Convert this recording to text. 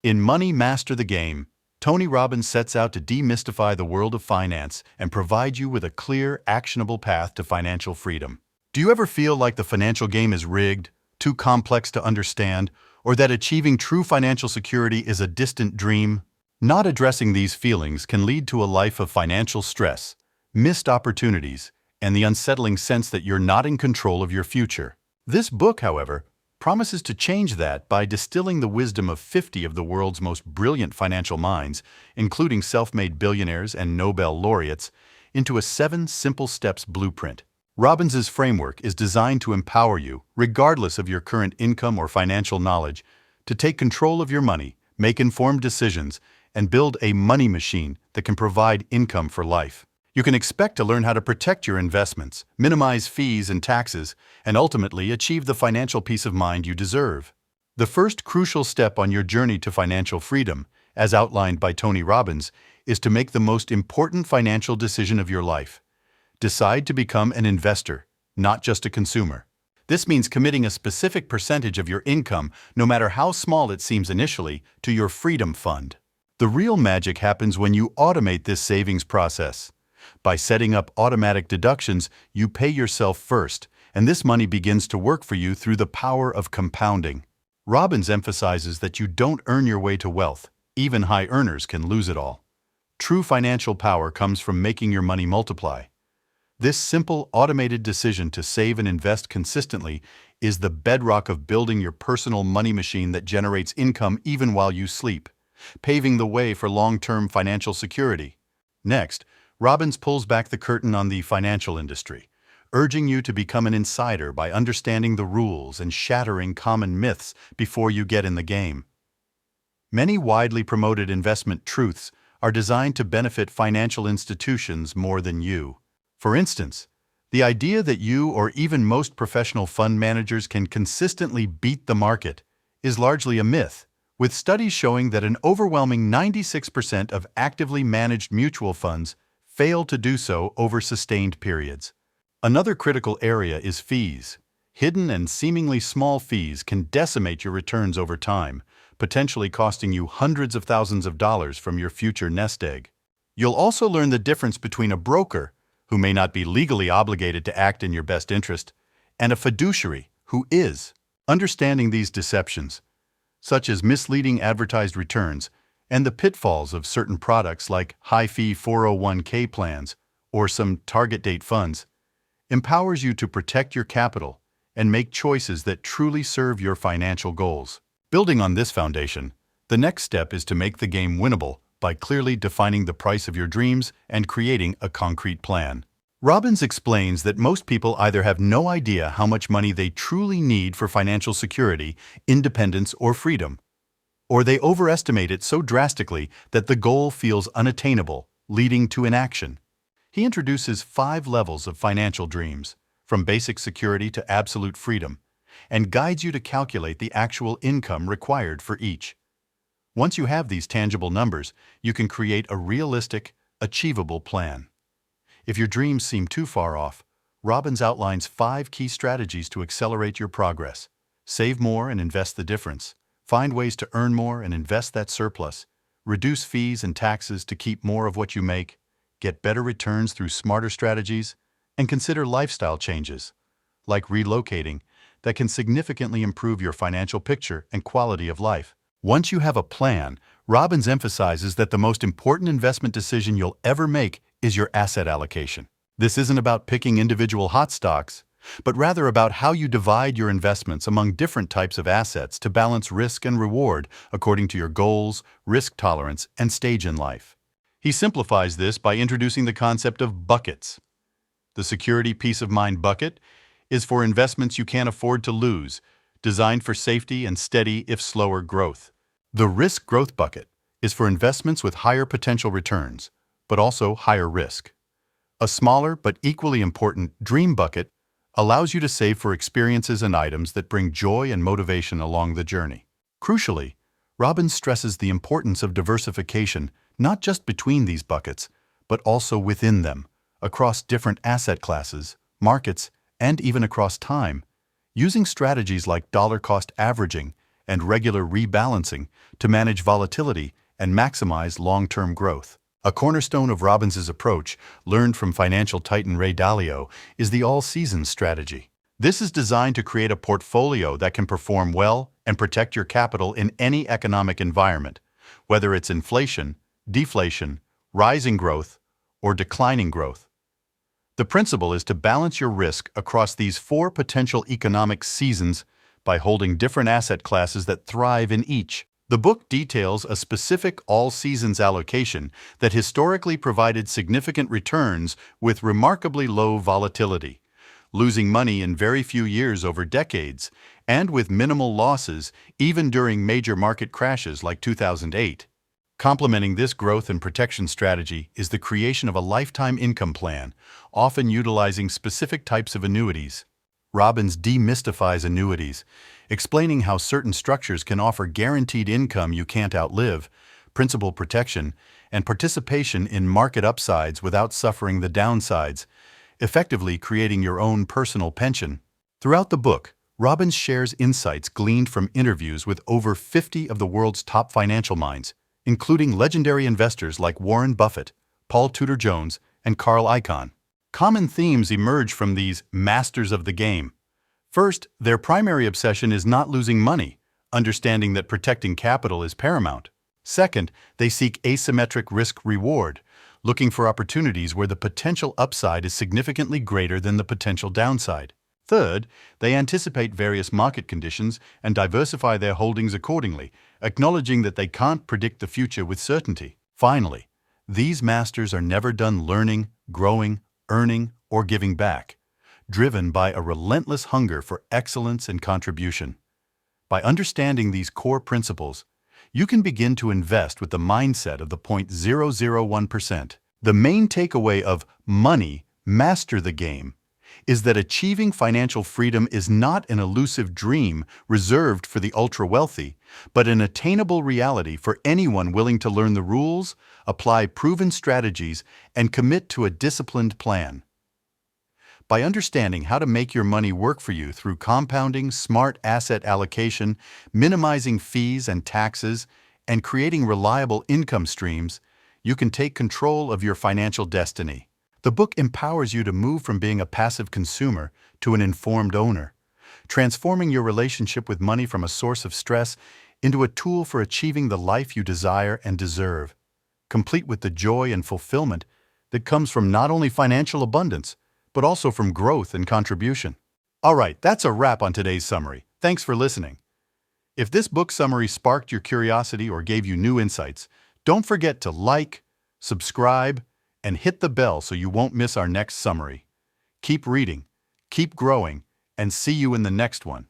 In Money Master the Game, Tony Robbins sets out to demystify the world of finance and provide you with a clear, actionable path to financial freedom. Do you ever feel like the financial game is rigged, too complex to understand, or that achieving true financial security is a distant dream? Not addressing these feelings can lead to a life of financial stress, missed opportunities, and the unsettling sense that you're not in control of your future. This book, however, promises to change that by distilling the wisdom of 50 of the world's most brilliant financial minds, including self-made billionaires and Nobel laureates, into a 7 simple steps blueprint. Robbins's framework is designed to empower you, regardless of your current income or financial knowledge, to take control of your money, make informed decisions, and build a money machine that can provide income for life. You can expect to learn how to protect your investments, minimize fees and taxes, and ultimately achieve the financial peace of mind you deserve. The first crucial step on your journey to financial freedom, as outlined by Tony Robbins, is to make the most important financial decision of your life. Decide to become an investor, not just a consumer. This means committing a specific percentage of your income, no matter how small it seems initially, to your freedom fund. The real magic happens when you automate this savings process. By setting up automatic deductions, you pay yourself first, and this money begins to work for you through the power of compounding. Robbins emphasizes that you don't earn your way to wealth. Even high earners can lose it all. True financial power comes from making your money multiply. This simple, automated decision to save and invest consistently is the bedrock of building your personal money machine that generates income even while you sleep, paving the way for long-term financial security. Next, Robbins pulls back the curtain on the financial industry, urging you to become an insider by understanding the rules and shattering common myths before you get in the game. Many widely promoted investment truths are designed to benefit financial institutions more than you. For instance, the idea that you or even most professional fund managers can consistently beat the market is largely a myth, with studies showing that an overwhelming 96% of actively managed mutual funds fail to do so over sustained periods. Another critical area is fees. Hidden and seemingly small fees can decimate your returns over time, potentially costing you hundreds of thousands of dollars from your future nest egg. You'll also learn the difference between a broker, who may not be legally obligated to act in your best interest, and a fiduciary, who is. Understanding these deceptions, such as misleading advertised returns, and the pitfalls of certain products like high-fee 401k plans or some target date funds, empowers you to protect your capital and make choices that truly serve your financial goals. Building on this foundation, the next step is to make the game winnable by clearly defining the price of your dreams and creating a concrete plan. Robbins explains that most people either have no idea how much money they truly need for financial security, independence, or freedom, or they overestimate it so drastically that the goal feels unattainable, leading to inaction. He introduces 5 levels of financial dreams, from basic security to absolute freedom, and guides you to calculate the actual income required for each. Once you have these tangible numbers, you can create a realistic, achievable plan. If your dreams seem too far off, Robbins outlines 5 key strategies to accelerate your progress. Save more and invest the difference. Find ways to earn more and invest that surplus. Reduce fees and taxes to keep more of what you make. Get better returns through smarter strategies. And consider lifestyle changes, like relocating, that can significantly improve your financial picture and quality of life. Once you have a plan, Robbins emphasizes that the most important investment decision you'll ever make is your asset allocation. This isn't about picking individual hot stocks, but rather about how you divide your investments among different types of assets to balance risk and reward according to your goals, risk tolerance, and stage in life. He simplifies this by introducing the concept of buckets. The security peace of mind bucket is for investments you can't afford to lose, designed for safety and steady if slower growth. The risk growth bucket is for investments with higher potential returns, but also higher risk. A smaller but equally important dream bucket allows you to save for experiences and items that bring joy and motivation along the journey. Crucially, Robbins stresses the importance of diversification not just between these buckets, but also within them, across different asset classes, markets, and even across time, using strategies like dollar-cost averaging and regular rebalancing to manage volatility and maximize long-term growth. A cornerstone of Robbins's approach, learned from financial titan Ray Dalio, is the all-seasons strategy. This is designed to create a portfolio that can perform well and protect your capital in any economic environment, whether it's inflation, deflation, rising growth, or declining growth. The principle is to balance your risk across these 4 potential economic seasons by holding different asset classes that thrive in each. The book details a specific all-seasons allocation that historically provided significant returns with remarkably low volatility, losing money in very few years over decades, and with minimal losses even during major market crashes like 2008. Complementing this growth and protection strategy is the creation of a lifetime income plan, often utilizing specific types of annuities. Robbins demystifies annuities, explaining how certain structures can offer guaranteed income you can't outlive, principal protection, and participation in market upsides without suffering the downsides, effectively creating your own personal pension. Throughout the book, Robbins shares insights gleaned from interviews with over 50 of the world's top financial minds, including legendary investors like Warren Buffett, Paul Tudor Jones, and Carl Icahn. Common themes emerge from these masters of the game. First, their primary obsession is not losing money, understanding that protecting capital is paramount. Second, they seek asymmetric risk-reward, looking for opportunities where the potential upside is significantly greater than the potential downside. Third, they anticipate various market conditions and diversify their holdings accordingly, acknowledging that they can't predict the future with certainty. Finally, these masters are never done learning, growing, earning, or giving back, driven by a relentless hunger for excellence and contribution. By understanding these core principles, you can begin to invest with the mindset of the 0.001%. The main takeaway of Money, Master the Game is that achieving financial freedom is not an elusive dream reserved for the ultra-wealthy, but an attainable reality for anyone willing to learn the rules, apply proven strategies, and commit to a disciplined plan. By understanding how to make your money work for you through compounding, smart asset allocation, minimizing fees and taxes, and creating reliable income streams, you can take control of your financial destiny. The book empowers you to move from being a passive consumer to an informed owner, transforming your relationship with money from a source of stress into a tool for achieving the life you desire and deserve, complete with the joy and fulfillment that comes from not only financial abundance, but also from growth and contribution. All right, that's a wrap on today's summary. Thanks for listening. If this book summary sparked your curiosity or gave you new insights, don't forget to like, subscribe, and hit the bell so you won't miss our next summary. Keep reading, keep growing, and see you in the next one.